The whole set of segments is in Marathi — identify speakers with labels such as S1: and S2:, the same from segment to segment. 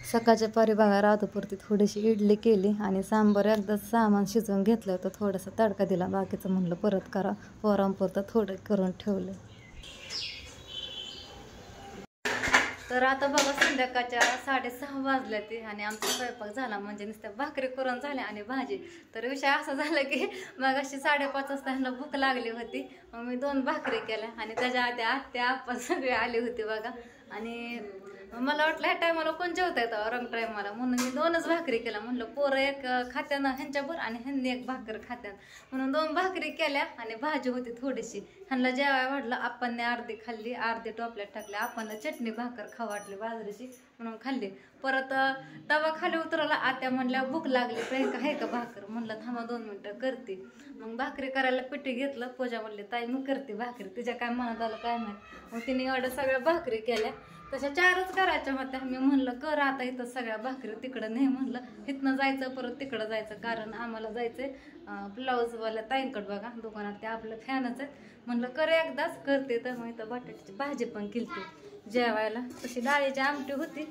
S1: सकाळच्या पारी बघा रातपुरती थोडीशी इडली केली आणि सांबार एकदा सामान शिजवून घेतलं होतं, थोडासा तडका दिला, बाकीचं म्हणलं परत करा, पोरांपुरतं थोडं करून ठेवलं. तर आता बघा संध्याकाळच्या 6:30 वाजल्या ते आणि आमचा स्वयंपाक झाला, म्हणजे नुसत्या भाकरी करून झाल्या आणि भाजी. तर विषय असा झाला की मग अशी 5:30 वाजता ह्यांना भूक लागली होती, मग मी 2 भाकरी केल्या आणि त्याच्या आधी आत्या आपण सगळे आले होते बघा. आणि मला वाटलं ह्या टायमाला कोण जेवता येतं रंग टायमाला, म्हणून मी 2च भाकरी केल्या. म्हणलं पोरं एक खात्यानं ह्यांच्यावर आणि ह्यांनी एक भाकर खात्यान, म्हणून 2 भाकरी केल्या आणि भाजी होती थोडीशी. ह्यांना जेवाय वाटलं, आपणने अर्धी खाल्ली, अर्धी टोपल्यात टाकल्या. आपणला चटणी भाकर खाऊ वाटली बाजरीची म्हणून खाल्ली. परत तवा खाली उतरवला, आत्या म्हणल्या भूक लागली प्रियंका आहे का भाकर, म्हणलं थांबा 2 मिनिटं करते. मग भाकरी करायला पिठी घेतलं, पूजा म्हणली ताई मी करते भाकरी, तिच्या काय मनात आलं काय नाही. मग तिने एवढ्या सगळ्या भाकरी केल्या, तशा 4च करायच्या होत्या. मी म्हणलं कर आता, इथं सगळ्या भाकरी, तिकडं नाही म्हणलं, इथनं जायचं परत तिकडं जायचं, कारण आम्हाला जायचंय ब्लाऊजवाल्या ताईंकडं बघा दुकानात, ते आपलं फॅनच आहेत. म्हणलं कर एकदाच करते. तर मग इथं बटाट्याची भाजी पण केली जेवायला. तशी डाळीची आमटी होती,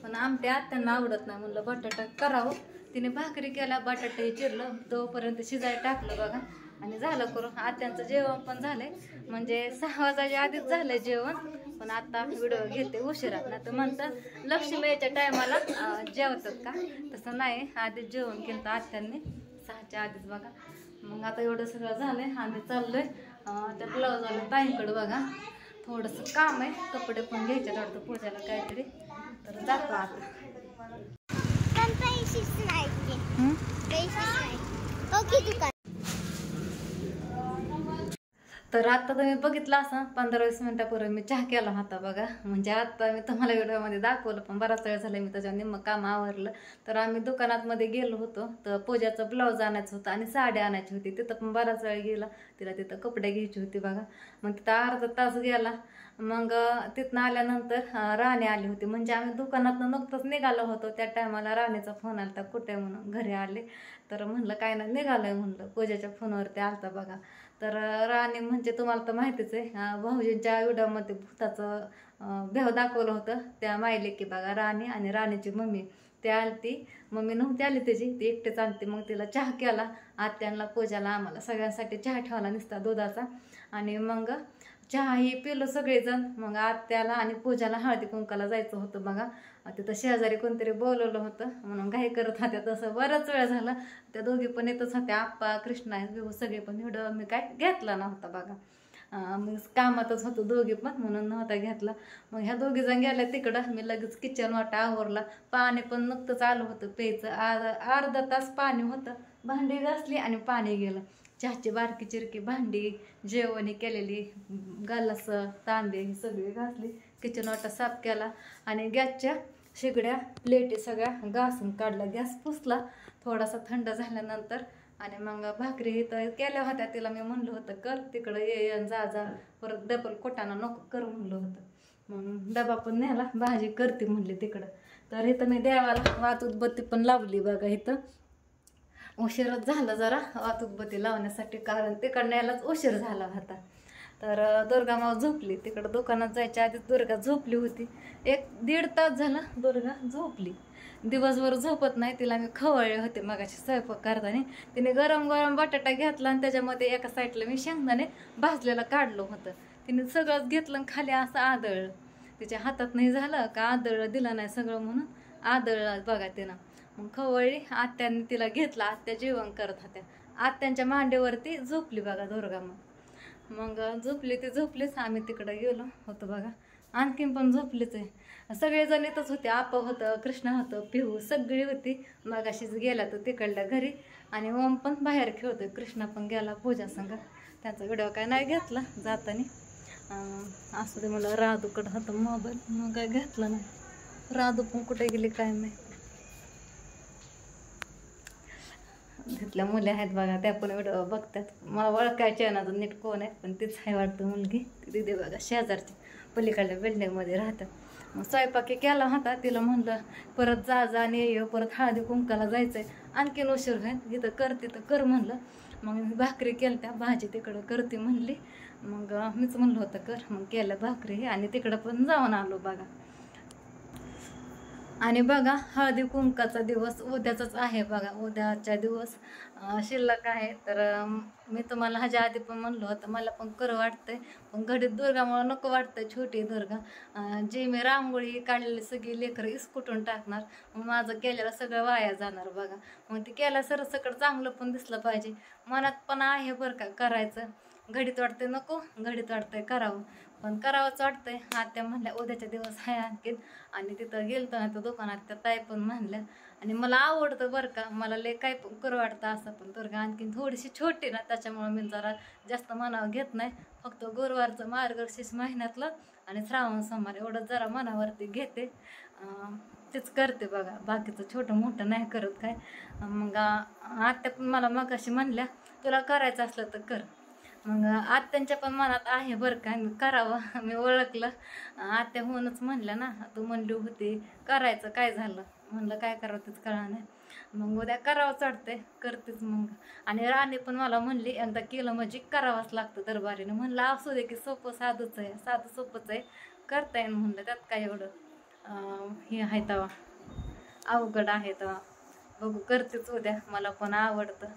S1: पण आमटी आत्यांना आवडत नाही, म्हणलं बटाटा करावं. तिने भाकरी केल्या, बटाटे चिरलं, तोपर्यंत शिजायला टाकलं बघा आणि झालं करून. आत्यांचं जेवण पण झालंय, म्हणजे 6 वाजायच्या आधीच झालंय जेवण. पण आता व्हिडिओ घेते उशिरा, नाही तर म्हणतात लक्ष्मी यायच्या टायमाला जेवतात का, तसं नाही, आधीच जेवण केलं आत्यांनी 6च्या आधीच बघा. मग आता एवढं सगळं झालंय, आम्ही चाललोय त्या ब्लाऊजवाल्या ताईंकडे बघा. थोडंसं काम आहे, कपडे पण घ्यायचे वाटतं पूजाला काहीतरी, तर जातो आता. तर आता तुम्ही बघितलं असं 15-20 मिनिटापूर्वी मी चहा केला होता बघा. म्हणजे आता मी तुम्हाला व्हिडिओमध्ये दाखवलं, पण बराच वेळ झाला मी त्याच्या निम्मं काम आवरलं. तर आम्ही दुकानात मध्ये गेलो होतो, तर पूजाचं ब्लाऊज आणायचं होतं आणि साडी आणायची होती. तिथं पण बराच वेळ गेला, तिला तिथं कपडे घ्यायची होती बघा. मग तिथं अर्धा तास गेला. मग तिथनं आल्यानंतर राणी आली होती, म्हणजे आम्ही दुकानातनं नुकतंच निघालो होतो, त्या टायमाला राणीचा फोन आला, कुठे म्हणून घरी आले. तर म्हणलं काय नाही निघालोय म्हणलं, पूजाच्या फोनवरती आलता बघा. तर राणी म्हणजे तुम्हाला तर माहितीच आहे, भाऊजींच्या व्हिडिओमध्ये भूताचं भेव दाखवलं होतं, त्या मायले की बघा राणी आणि राणीची मम्मी ते आलती. मम्मी नव्हती आली त्याची, ती एकटेच आलती. मग तिला चहा केला, आत्यांना पूजाला आम्हाला सगळ्यांसाठी चहा ठेवला नुसता दुधाचा. आणि मग चहा ही पिलो सगळेजण. मग आत्याला आणि पूजाला हळदी कुंकाला जायचं होतं बघा. तिथं शेजारी कोणतरी बोलवलं होतं, म्हणून घाई करत होत्या. तसं बराच वेळ झाला, त्या दोघी पण येतच होत्या, आप्पा कृष्णा सगळे पण. व्हिडिओ मी काय घेतला नव्हता बघा, मग कामातच होतो दोघी पण, म्हणून नव्हता घेतला. मग ह्या दोघी जण गेल्या तिकडं, मी लगेच किचन वाटा आवरला. पाणी पण नुकतंच आलं होतं प्यायचं, अर्धा तास पाणी होतं, भांडी घासली आणि पाणी गेलं. चहाची बारकी चिरकी भांडी, जेवणी केलेली, गालास तांबे ही सगळी घासली, किचन वाटा साफ केला आणि गॅसच्या शेगड्या प्लेटी सगळ्या घासून काढला, गॅस पुसला थोडासा थंड झाल्यानंतर. आणि मग भाकरी इथं केल्या होत्या, तिला मी म्हणलं होतं कर तिकडं ये जा जा, परत डबल कोटाना नको कर म्हणलं होतं, म्हणून डबा पण नेला, भाजी करते म्हणली तिकडं. तर इथं मी देवाला वातूक बत्ती पण लावली बघा. इथं उशीरच झाला जरा वातूक बत्ती लावण्यासाठी, कारण तिकडं यायलाच उशीर झाला होता. तर दुर्गा माव झोपली, तिकडं दुकानात जायच्या आधीच दुर्गा झोपली होती. 1-1.5 तास झाला दुर्गा झोपली, दिवसभर झोपत नाही. तिला मी खवळले होते मगाशी स्वयंपाक करताना. तिने गरम गरम बटाटा घेतला आणि त्याच्यामध्ये एका साईडला मी शेंगदाणे भाजलेलं काढलं होतं. तिने सगळंच घेतलं आणि खाली असं आदळलं, तिच्या हातात नाही झालं का आदळलं, दिलं नाही सगळं म्हणून आदळलं बघा तिनं. मग खवळली, आत्याने तिला घेतला, आत्या जेवण करत होत्या, आत्यांच्या मांडीवरती झोपली बघा दुर्गा. मग झोपली ती झोपलीच, आम्ही तिकडं गेलो होतो बघा. आणखीन पण झोपलीच आहे, सगळेजण येतच होते, आपा होतं, कृष्णा होतं, पिहू सगळी होती. मग अशीच गेला तो तिकडल्या घरी आणि ओम पण बाहेर खेळतोय, कृष्णा पण गेला पूजा संग. त्याचा व्हिडिओ काय नाही घेतला जातानी, असू दे मला. राधूकडं होतं मोबाईल, मग काय घेतलं नाही. राधू पण कुठे गेली काय माहिती. तिथल्या मुली आहेत बघा, त्या पण व्हिडिओ बघतात. मला ओळखायची आहे ना नीट कोण आहे, पण तीच आहे वाटतं मुलगी, ती दिदी बघा शेजारची पलीकडल्या बिल्डिंगमध्ये राहतात. मग स्वयंपाकी केला होता, तिला म्हणलं परत जा जा आणि ये, परत हळदी कुंकाला जायचं आहे, आणखीन उशीर होईल, इथं करते तर कर म्हणलं. मग मी भाकरी केल्या, त्या भाजी तिकडं करते म्हणली. मग मीच म्हणलं होतं कर, मग केलं भाकरी आणि तिकडं पण जाऊन आलो बघा. आणि बघा हळदी कुंकाचा दिवस उद्याचाच आहे बघा. उद्याचा दिवस शिल्लक आहे. तर मी तुम्हाला ह्याच्या आधी पण म्हणलं होतं मला पण करू वाटतंय, पण घडीत दुर्गामुळं नको वाटतंय. छोटी दुर्गा जी मी रांगोळी काढलेली सगळी लेकरं इसकुटून टाकणार, मग माझं केलेलं सगळं वाया जाणार बघा. मग ते केलं सरसकट चांगलं पण दिसलं पाहिजे. मनात पण आहे बरं का करायचं. घडीत वाटतंय नको, घडीत वाटतंय करावं, पण करावंच वाटतंय. आत्या म्हणल्या उद्याच्या दिवस आहे आणखीन. आणि तिथं गेलतो ना त्या दुकानात त्या ताई पण म्हणल्या. आणि मला आवडतं बरं का, मला लय काय पण करू वाटतं असं. पण दुर्गा आणखीन थोडीशी छोटी ना, त्याच्यामुळं मी जरा जास्त मनावर घेत नाही. फक्त गुरुवारचं मार्गशीर्ष महिन्यातलं आणि श्रावण सोमवार एवढं जरा मनावरती घेते. तेच करते बघा, बाकीचं छोटं मोठं नाही करत काय. मग आत्या पण मला मगाशी म्हणल्या तुला करायचं असलं तर कर. मग आत्यांच्या पण मनात आहे बरं का मी करावं. मी ओळखलं आत्या होऊनच म्हणलं ना, तू म्हणली होती करायचं, काय झालं म्हणलं काय करावं तेच कळा नाही. मग उद्या करावंच वाटतंय, करतेच मग. आणि राणी पण मला म्हणली एकदा केलं म्हणजे करावंच लागतं दरबारीनं. म्हणलं असू दे की सोपं साधूच आहे, साधं सोपंच आहे, करता येईल म्हणलं. त्यात काय एवढं हे आहे तेव्हा, अवघड आहे तेव्हा. बघू करतेच उद्या, मला पण आवडतं.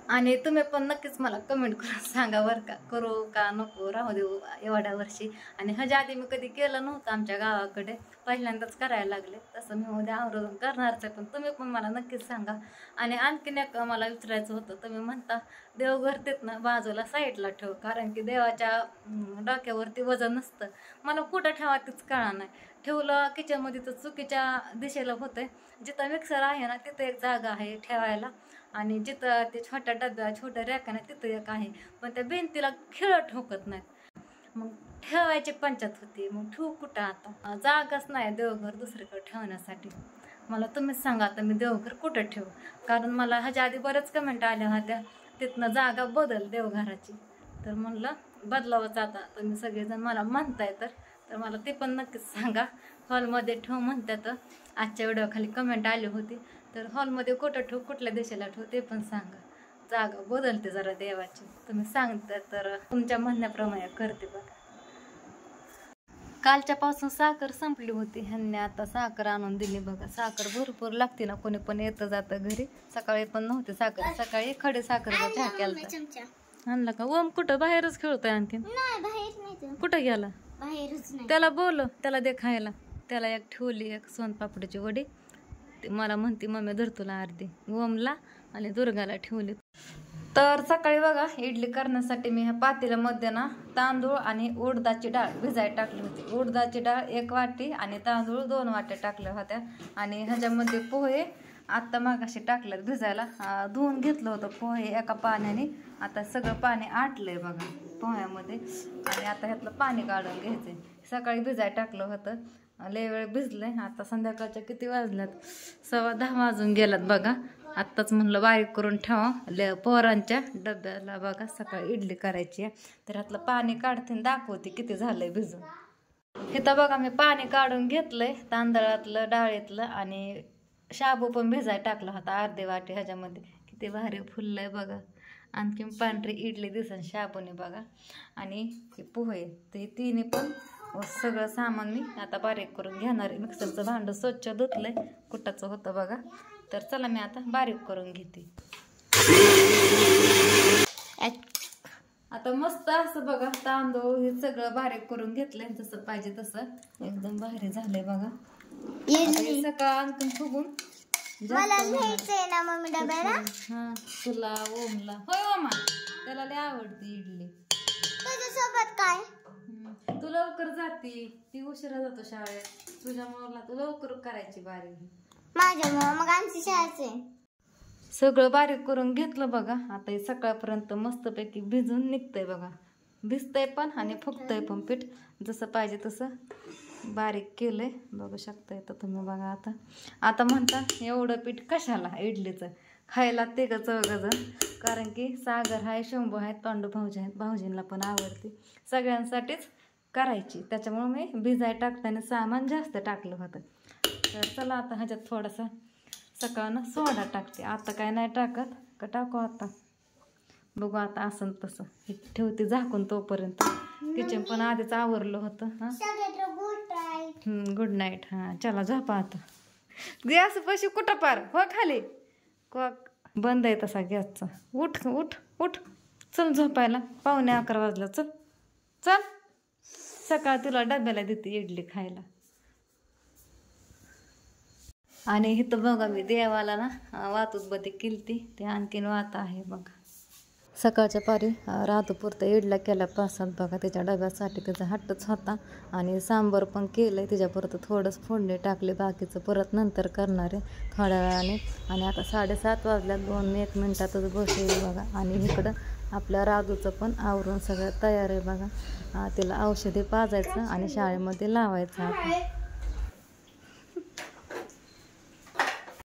S1: आणि तुम्ही पण नक्कीच मला कमेंट करून सांगा बरं का, करू का नको राहू देऊ एवढ्या वर्षी. आणि ह्याच्या आधी मी कधी केलं नव्हतं आमच्या गावाकडे, पहिल्यांदाच करायला लागले. तसं मी उद्या आवर्जून करणारच आहे, पण तुम्ही पण मला नक्कीच सांगा. आणि आणखीन एक मला विचारायचं होतं, तुम्ही म्हणता देवघर तिथनं बाजूला साईडला ठेव, कारण की देवाच्या डोक्यावरती वजन नसतं. मला कुठं ठेवा तीच कळा नाही. ठेवलं किचनमध्ये तर चुकीच्या दिशेला होतंय. जिथं मिक्सर आहे ना तिथं एक जागा आहे ठेवायला, आणि जिथं ते छोट्या डब्या छोट्या रॅकाने तिथं एक आहे, पण त्या भिंतीला खिळं ठोकत नाहीत. मग ठेवायची पंचायत होती. मग ठेवू कुठं आता, जागाच नाही देवघर दुसरीकडे ठेवण्यासाठी. मला तुम्हीच सांगा आता मी देवघर कुठं ठेवू. कारण मला ह्याच्या आधी बरेच कमेंट आल्या होत्या तिथनं जागा बदल देवघराची. तर म्हणलं बदलावंच आता, तुम्ही सगळेजण मला म्हणताय तर मला ते पण नक्कीच सांगा. हॉलमध्ये ठेव म्हणतात, आजच्या व्हिडिओ खाली कमेंट आली होती. तर हॉलमध्ये कुठं ठेवू, कुठल्या दिशेला ठेवू ते पण सांगा. जागा बदलते जरा देवाची, तुम्ही सांगता तर तुमच्या म्हणण्याप्रमाणे करते बघा. कालच्यापासून साखर संपली होती, ह्यांनी आता साखर आणून दिली बघा. साखर भरपूर लागते ना, कोणी पण येतं जातं घरी. सकाळी पण नव्हती साखर, सकाळी खडे साखरचा चहा केला. आणला का ओम? कुठं बाहेरच खेळतोय आणखीन, कुठं गेला? त्याला बोल, त्याला दे खायला. त्याला एक ठेवली एक सोनपापडीची वडी, ते मला म्हणते मम्मी धर तुला अर्धी. ओमला आणि दुर्गाला ठेवली. तर सकाळी बघा इडली करण्यासाठी मी ह्या पातेल्यामध्ये ना तांदूळ आणि उडदाची डाळ भिजायला टाकली होती. उडदाची डाळ 1 वाटी आणि तांदूळ 2 वाट्या टाकल्या होत्या. आणि ह्याच्यामध्ये पोहे आत्ता मागाशी टाकल्यात भिजायला. धुवून घेतलं होतं पोहे एका पाण्याने. आता सगळं पाणी आटलंय बघा पोह्यामध्ये, आणि आता ह्यातलं पाणी काढून घ्यायचंय. सकाळी भिजायला टाकलं होतं, लय वेळ भिजलंय. आता संध्याकाळच्या किती वाजल्यात, 10:15 वाजून गेलात बघा. आत्ताच म्हणलं बारीक करून ठेवा पोरांच्या डब्याला बघा, सकाळी इडली करायची आहे. तर ह्यातलं पाणी काढते दाखवते किती झालंय भिजून. इथं बघा मी पाणी काढून घेतलंय तांदळातलं डाळीतलं, आणि शाबू पण भिजायला टाकला होता अर्धी वाटी ह्याच्यामध्ये. किती भारी फुललंय बघा. आणखी पांढरी इडली दिसन शाबूने बघा. आणि पोहे ते तिन्ही पण सगळं सामान मी आता बारीक करून घेणार आहे. मिक्सरचं भांडं स्वच्छ धुतलंय, कुटाचं होतं बघा. तर चला मी आता बारीक करून घेते. आता मस्त असं बघा तांदूळ हे सगळं बारीक करून घेतलंय, जसं पाहिजे तसं एकदम भारी झालंय बघा. सकाळ आणखून फुगून हा तुला ओमला होय ओमा त्याला लय आवडते इडली.
S2: तुझ्यासोबत काय?
S1: तू लवकर जाती, ती उशिरा जातो शाळेत, तुझ्यामुळे तू लवकर करायची बारीक.
S2: माझ्यामुळे मग आमची शाळेचे
S1: सगळं बारीक करून घेतलं बघा. आता हे सकाळपर्यंत मस्तपैकी भिजून निघतंय बघा. भिजतंय पण आणि फुगतंय पण पीठ, जसं पाहिजे तसं बारीक केलंय बघू शकताय तर तुम्ही बघा. आता म्हणतात एवढं पीठ कशाला इडलीचं, खायला ते का चौघजण, कारण की सागर आहे, शंभू आहेत, पांडू भाऊजी आहेत, भाऊजींना पण आवडते, सगळ्यांसाठीच करायची. त्याच्यामुळे मी भिजाय टाकताना सामान जास्त टाकलं होतं. तर चला आता ह्याच्यात थोडासा सकाळनं सोडा टाकते. आता काय नाही टाकत का टाकू आता बघू, आता असं तसं हे ठेवते झाकून तोपर्यंत. किचन पण आधीच आवरलं होतं. Good night. हां चला झोपा आता. गॅस पशी कुठं पार हो खाली कॉक बंद आहे तसा गॅसचा. उठ उठ उठ चल झोपायला. 11:15 वाजला. चल चल सकाळ तुला डब्याला देते इडली खायला. आणि इथं बघा मी देवाला ना वातूतबत्ती केलती ते आणखीन वात आहे बघा. सकाळच्या पारी रातपुरतं इडला केल्या पासात बघा. त्याच्या डब्यासाठी त्याचा हट्टच होता. आणि सांबर पण केलं आहे त्याच्यापुरतं थोडंच फोडणी टाकले. बाकीचं परत नंतर करणार आहे थोड्या वेळाने. आणि आता 7:30 वाजल्या. 2-1 मिनटातच बसेल बघा. आणि इकडं आपल्या राजूचं पण आवरून सगळं तयार आहे बघा. तिला औषधी पाजायचं आणि शाळेमध्ये लावायचं आता.